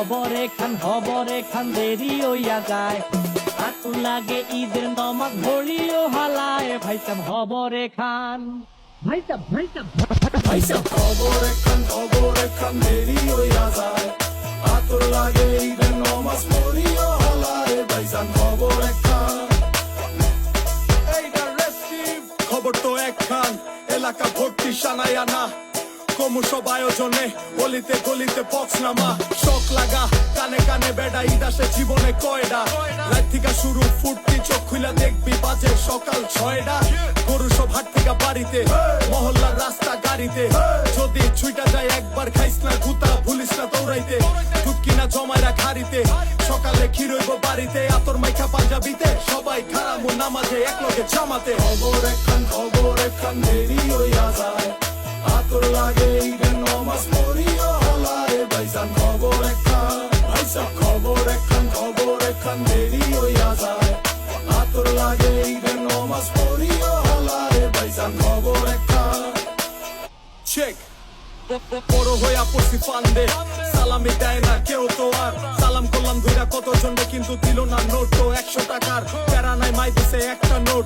হবরে খান দেরি হইয়া যায়। আতু লাগে ঈদের নমাজ ভরিও হালায়, ভাইসাব হবরে খান, ভাইসাব খবরে খান দেরি হইয়া যায়। আতর লাগে ঈদের নমাজ পড়িও হালায়, ভাইজান খবরে খান। এইটা রেস্টিভ খবর তো একখান, এলাকা ভর্তি সানায়া না। কমুসব আয়োজনে গলিতে গলিতে পক্সনামা। শখ লাগা কানে কানে বেড়া, ঈদ আসে জীবনে কয়ডা। রাত থেকে শুরু ফুটতি, চোখ খুলা দেখবি বাজে সকাল 6টা। গরু সব হাট থেকে বাড়িতে, মহল্লার রাস্তা গাড়িতে। যদি ছুইটা যায় একবার খাইস না গুতা, ভুলিস না দৌড়াইতে। দুধ কিনা জমাইরা খারিতে, সকালে ক্ষীর হইব বাড়িতে। আতর মাইখা পাঞ্জাবিতে, সবাই খারাপ নামাজে একলগে জামাতে। খবর একখান দেরি হইয়া যায়। আতর লাগে ঈদের নমাজ পড়িও হালায়, ভাইজান খবর একখান। ভাইসাব খবর একখান দেরি হইয়া যায়। আতর লাগে ঈদের নমাজ পড়িও হালায়, ভাইজান খবর একখান। চেক বড় হইয়া পড়ছি ফান্দে, সালামি দেয় না কেউ তো আর। সালাম করলাম ধইরা কতজনকে, কিন্তু দিল না নোট তো 100 টাকার। প্যারা নাই মাই দিছে একটা নোট।